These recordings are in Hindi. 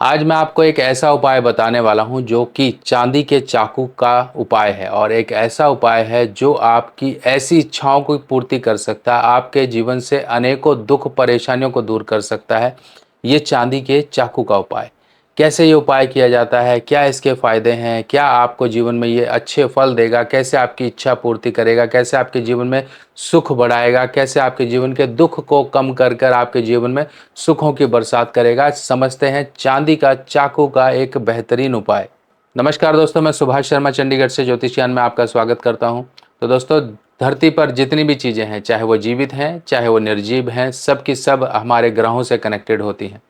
आज मैं आपको एक ऐसा उपाय बताने वाला हूं जो कि चांदी के चाकू का उपाय है और एक ऐसा उपाय है जो आपकी ऐसी इच्छाओं की पूर्ति कर सकता है, आपके जीवन से अनेकों दुख परेशानियों को दूर कर सकता है। ये चांदी के चाकू का उपाय कैसे ये उपाय किया जाता है, क्या इसके फायदे हैं, क्या आपको जीवन में ये अच्छे फल देगा, कैसे आपकी इच्छा पूर्ति करेगा, कैसे आपके जीवन में सुख बढ़ाएगा, कैसे आपके जीवन के दुख को कम कर कर आपके जीवन में सुखों की बरसात करेगा। समझते हैं चांदी का चाकू का एक बेहतरीन उपाय। नमस्कार दोस्तों, मैं सुभाष शर्मा चंडीगढ़ से ज्योतिष ज्ञान में आपका स्वागत करता हूं। तो दोस्तों, धरती पर जितनी भी चीज़ें हैं, चाहे वो जीवित हैं चाहे वो निर्जीव हैं, सब की सब हमारे ग्रहों से कनेक्टेड होती हैं।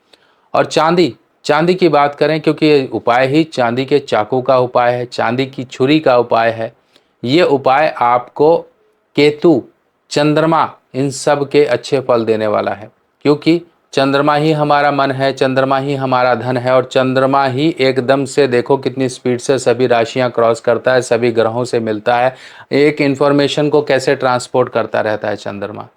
और चांदी चांदी की बात करें, क्योंकि ये उपाय ही चांदी के चाकू का उपाय है, चांदी की छुरी का उपाय है। ये उपाय आपको केतु, चंद्रमा, इन सब के अच्छे फल देने वाला है, क्योंकि चंद्रमा ही हमारा मन है, चंद्रमा ही हमारा धन है और चंद्रमा ही एकदम से देखो कितनी स्पीड से सभी राशियां क्रॉस करता है, सभी ग्रहों से मिलता है, एक इन्फॉर्मेशन को कैसे ट्रांसपोर्ट करता रहता है चंद्रमा।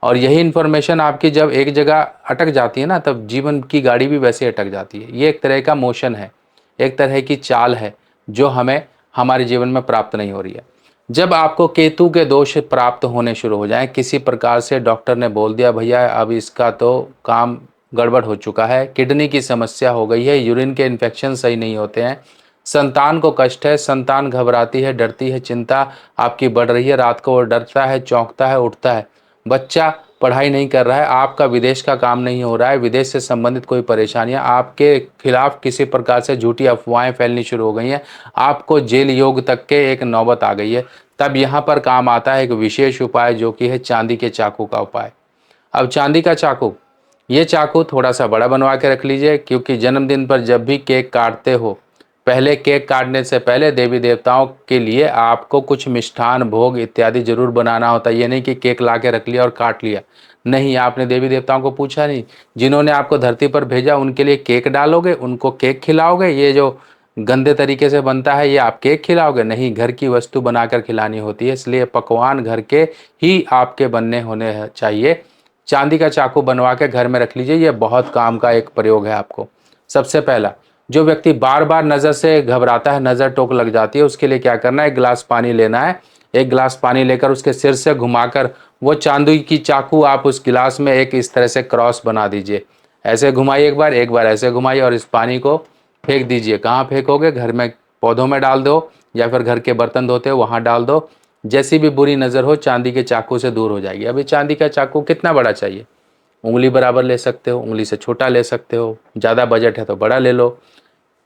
और यही इन्फॉर्मेशन आपकी जब एक जगह अटक जाती है ना, तब जीवन की गाड़ी भी वैसे अटक जाती है। ये एक तरह का मोशन है, एक तरह की चाल है जो हमें हमारे जीवन में प्राप्त नहीं हो रही है। जब आपको केतु के दोष प्राप्त होने शुरू हो जाएं, किसी प्रकार से डॉक्टर ने बोल दिया भैया अब इसका तो काम गड़बड़ हो चुका है, किडनी की समस्या हो गई है, यूरिन के इन्फेक्शन सही नहीं होते हैं, संतान को कष्ट है, संतान घबराती है, डरती है, चिंता आपकी बढ़ रही है, रात को वो डरता है, चौंकता है, उठता है, बच्चा पढ़ाई नहीं कर रहा है, आपका विदेश का काम नहीं हो रहा है, विदेश से संबंधित कोई परेशानियां, आपके खिलाफ किसी प्रकार से झूठी अफवाहें फैलनी शुरू हो गई हैं, आपको जेल योग तक के एक नौबत आ गई है, तब यहाँ पर काम आता है एक विशेष उपाय जो कि है चांदी के चाकू का उपाय। अब चांदी का चाकू, ये चाकू थोड़ा सा बड़ा बनवा के रख लीजिए, क्योंकि जन्मदिन पर जब भी केक काटते हो, पहले केक काटने से पहले देवी देवताओं के लिए आपको कुछ मिष्ठान भोग इत्यादि जरूर बनाना होता है। ये नहीं कि केक ला के रख लिया और काट लिया, नहीं, आपने देवी देवताओं को पूछा नहीं, जिन्होंने आपको धरती पर भेजा उनके लिए केक डालोगे, उनको केक खिलाओगे, ये जो गंदे तरीके से बनता है ये आप केक खिलाओगे? नहीं, घर की वस्तु बनाकर खिलानी होती है, इसलिए पकवान घर के ही आपके बनने होने चाहिए। चांदी का चाकू बनवा के घर में रख लीजिए, ये बहुत काम का एक प्रयोग है आपको। सबसे पहला, जो व्यक्ति बार बार नज़र से घबराता है, नज़र टोक लग जाती है, उसके लिए क्या करना है, एक गिलास पानी लेना है, एक गिलास पानी लेकर उसके सिर से घुमाकर वो चांदी की चाकू आप उस गिलास में एक इस तरह से क्रॉस बना दीजिए। ऐसे घुमाइए, एक बार ऐसे घुमाइए और इस पानी को फेंक दीजिए। कहाँ फेंकोगे? घर में पौधों में डाल दो या फिर घर के बर्तन धोते हो वहाँ डाल दो। जैसी भी बुरी नज़र हो चांदी के चाकू से दूर हो जाएगी। अभी चांदी का चाकू कितना बड़ा चाहिए? उंगली बराबर ले सकते हो, उंगली से छोटा ले सकते हो, ज़्यादा बजट है तो बड़ा ले लो,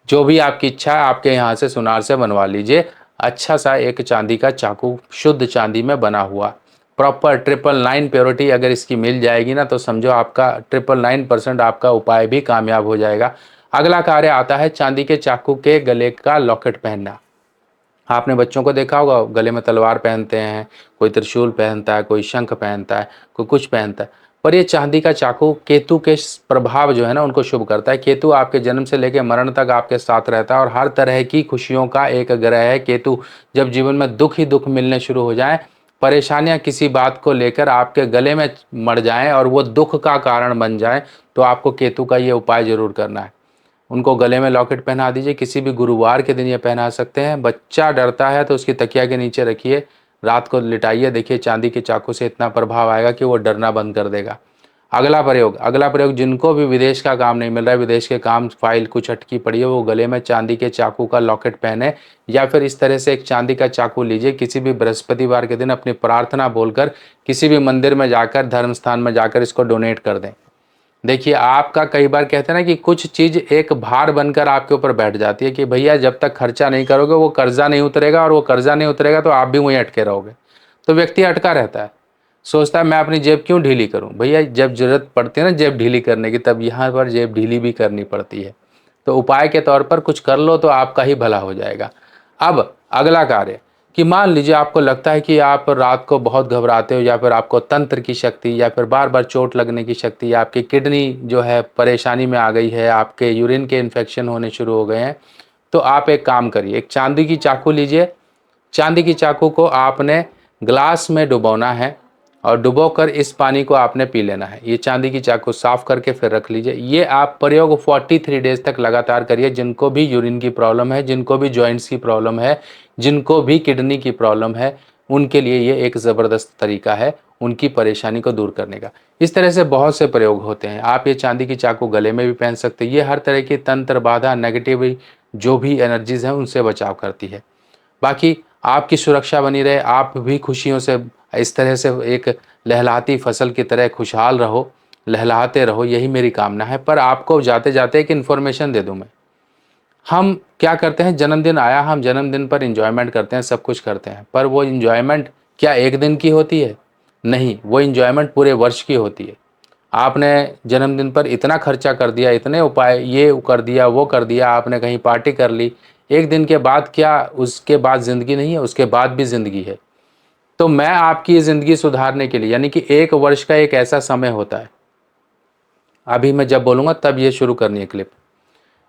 जो भी आपकी इच्छा है आपके यहाँ से सुनार से बनवा लीजिए। अच्छा सा एक चांदी का चाकू, शुद्ध चांदी में बना हुआ, प्रॉपर 999 प्योरिटी अगर इसकी मिल जाएगी ना, तो समझो आपका 999% आपका उपाय भी कामयाब हो जाएगा। अगला कार्य आता है चांदी के चाकू के गले का लॉकेट पहनना। आपने बच्चों को देखा होगा, गले में तलवार पहनते हैं, कोई त्रिशूल पहनता है, कोई शंख पहनता है, कोई कुछ पहनता है, पर ये चांदी का चाकू केतु के प्रभाव जो है ना उनको शुभ करता है। केतु आपके जन्म से लेकर मरण तक आपके साथ रहता है और हर तरह की खुशियों का एक ग्रह है केतु। जब जीवन में दुख ही दुख मिलने शुरू हो जाए, परेशानियां किसी बात को लेकर आपके गले में मर जाएं और वो दुख का कारण बन जाए, तो आपको केतु का ये उपाय जरूर करना है। उनको गले में लॉकेट पहना दीजिए, किसी भी गुरुवार के दिन ये पहना सकते हैं। बच्चा डरता है तो उसकी तकिया के नीचे रखिए, रात को लिटाइए, देखिए चांदी के चाकू से इतना प्रभाव आएगा कि वो डरना बंद कर देगा। अगला प्रयोग, जिनको भी विदेश का काम नहीं मिल रहा है, विदेश के काम फाइल कुछ अटकी पड़ी है, वो गले में चांदी के चाकू का लॉकेट पहने, या फिर इस तरह से एक चांदी का चाकू लीजिए, किसी भी बृहस्पतिवार के दिन अपनी प्रार्थना बोलकर किसी भी मंदिर में जाकर, धर्म स्थान में जाकर इसको डोनेट कर दें। देखिए, आपका कई बार कहते हैं ना कि कुछ चीज़ एक भार बनकर आपके ऊपर बैठ जाती है कि भैया जब तक खर्चा नहीं करोगे वो कर्जा नहीं उतरेगा, और वो कर्जा नहीं उतरेगा तो आप भी वहीं अटके रहोगे। तो व्यक्ति अटका रहता है, सोचता है मैं अपनी जेब क्यों ढीली करूं। भैया जब जरूरत पड़ती है ना जेब ढीली करने की, तब यहाँ पर जेब ढीली भी करनी पड़ती है। तो उपाय के तौर पर कुछ कर लो तो आपका ही भला हो जाएगा। अब अगला कार्य, कि मान लीजिए आपको लगता है कि आप रात को बहुत घबराते हो, या फिर आपको तंत्र की शक्ति, या फिर बार बार चोट लगने की शक्ति, या आपकी किडनी जो है परेशानी में आ गई है, आपके यूरिन के इन्फेक्शन होने शुरू हो गए हैं, तो आप एक काम करिए, एक चांदी की चाकू लीजिए। चांदी की चाकू को आपने ग्लास में डुबोना है और डुबोकर इस पानी को आपने पी लेना है। ये चांदी की चाक को साफ़ करके फिर रख लीजिए। ये आप प्रयोग 43 डेज़ तक लगातार करिए। जिनको भी यूरिन की प्रॉब्लम है, जिनको भी जॉइंट्स की प्रॉब्लम है, जिनको भी किडनी की प्रॉब्लम है, उनके लिए ये एक ज़बरदस्त तरीका है उनकी परेशानी को दूर करने का। इस तरह से बहुत से प्रयोग होते हैं। आप ये चांदी की चाकू गले में भी पहन सकते हैं। ये हर तरह की तंत्र बाधा, नेगेटिव जो भी एनर्जीज़ हैं उनसे बचाव करती है। बाकी आपकी सुरक्षा बनी रहे, आप भी खुशियों से इस तरह से एक लहलहाती फसल की तरह खुशहाल रहो, लहलहाते रहो, यही मेरी कामना है। पर आपको जाते-जाते एक इन्फॉर्मेशन दे दूँ मैं। हम क्या करते हैं, जन्मदिन आया, हम जन्मदिन पर एन्जॉयमेंट करते हैं, सब कुछ करते हैं, पर वो एन्जॉयमेंट क्या एक दिन की होती है? नहीं, वो एन्जॉयमेंट पूरे वर्ष की होती है। आपने जन्मदिन पर इतना खर्चा कर दिया, इतने उपाय ये कर दिया, वो कर दिया, आपने कहीं पार्टी कर ली, एक दिन के बाद क्या उसके बाद ज़िंदगी नहीं है? उसके बाद भी ज़िंदगी है। तो मैं आपकी ज़िंदगी सुधारने के लिए, यानी कि 1 वर्ष का एक ऐसा समय होता है, अभी मैं जब बोलूँगा तब ये शुरू करनी है क्लिप।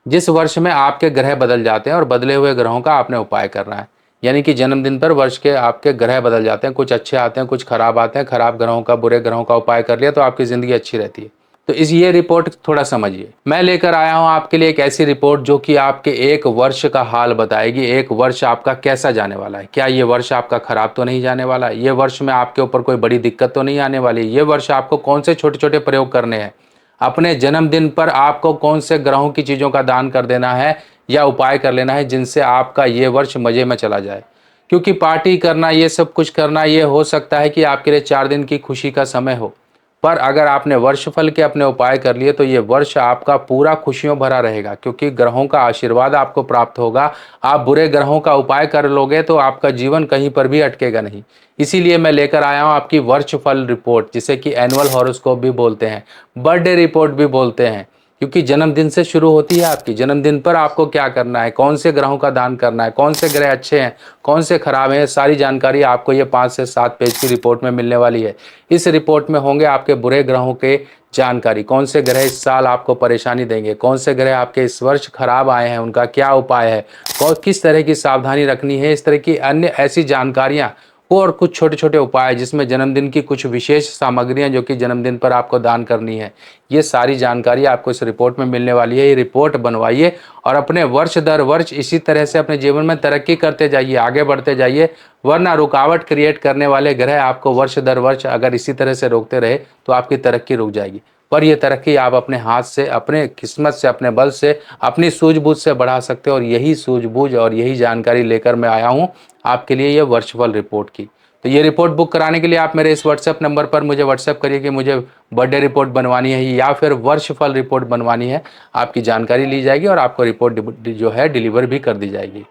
जिस वर्ष में आपके ग्रह बदल जाते हैं और बदले हुए ग्रहों का आपने उपाय करना है। यानी कि जन्मदिन पर वर्ष के आपके ग्रह बदल जाते हैं, कुछ अच्छे आते हैं, कुछ खराब आते हैं। खराब ग्रहों का, बुरे ग्रहों का उपाय कर लिया तो आपकी ज़िंदगी अच्छी रहती है। तो इस ये रिपोर्ट थोड़ा समझिए। मैं लेकर आया हूँ आपके लिए एक ऐसी रिपोर्ट जो कि आपके 1 वर्ष का हाल बताएगी। 1 वर्ष आपका कैसा जाने वाला है? क्या ये वर्ष आपका खराब तो नहीं जाने वाला? ये वर्ष में आपके ऊपर कोई बड़ी दिक्कत तो नहीं आने वाली? ये वर्ष आपको कौन से छोटे-छोटे प्रयोग करने हैं? अपने जन्मदिन पर आपको कौन से ग्रहों की चीज़ों का दान कर देना है या उपाय कर लेना है जिनसे आपका ये वर्ष मज़े में चला जाए। क्योंकि पार्टी करना, ये सब कुछ करना, ये हो सकता है कि आपके लिए 4 दिन की खुशी का समय हो। पर अगर आपने वर्षफल के अपने उपाय कर लिए तो ये वर्ष आपका पूरा खुशियों भरा रहेगा, क्योंकि ग्रहों का आशीर्वाद आपको प्राप्त होगा। आप बुरे ग्रहों का उपाय कर लोगे तो आपका जीवन कहीं पर भी अटकेगा नहीं। इसीलिए मैं लेकर आया हूँ आपकी वर्षफल रिपोर्ट, जिसे कि एनुअल हॉरोस्कोप भी बोलते हैं, बर्थडे रिपोर्ट भी बोलते हैं। क्योंकि जन्मदिन से शुरू होती है आपकी। जन्मदिन पर आपको क्या करना है, कौन से ग्रहों का दान करना है, कौन से ग्रह अच्छे हैं, कौन से खराब हैं, सारी जानकारी आपको ये 5 से 7 पेज की रिपोर्ट में मिलने वाली है। इस रिपोर्ट में होंगे आपके बुरे ग्रहों के जानकारी, कौन से ग्रह इस साल आपको परेशानी देंगे, कौन से ग्रह आपके इस वर्ष खराब आए हैं, उनका क्या उपाय है, और किस तरह की सावधानी रखनी है। इस तरह की अन्य ऐसी जानकारियाँ और कुछ छोटे-छोटे उपाय, जिसमें जन्मदिन की कुछ विशेष सामग्रियाँ जो कि जन्मदिन पर आपको दान करनी है, ये सारी जानकारी आपको इस रिपोर्ट में मिलने वाली है। ये रिपोर्ट बनवाइए और अपने वर्ष दर वर्ष इसी तरह से अपने जीवन में तरक्की करते जाइए, आगे बढ़ते जाइए। वरना रुकावट क्रिएट करने वाले ग्रह आपको वर्ष दर वर्ष अगर इसी तरह से रोकते रहे तो आपकी तरक्की रुक जाएगी। पर ये तरक्की आप अपने हाथ से, अपने किस्मत से, अपने बल से, अपनी सूझबूझ से बढ़ा सकते हो। और यही सूझबूझ और यही जानकारी लेकर मैं आया हूँ आपके लिए ये वर्चुअल रिपोर्ट की। तो ये रिपोर्ट बुक कराने के लिए आप मेरे इस व्हाट्सएप नंबर पर मुझे व्हाट्सएप करिए कि मुझे बर्थडे रिपोर्ट बनवानी है या फिर वर्षफल रिपोर्ट बनवानी है। आपकी जानकारी ली जाएगी और आपको रिपोर्ट जो है डिलीवर भी कर दी जाएगी।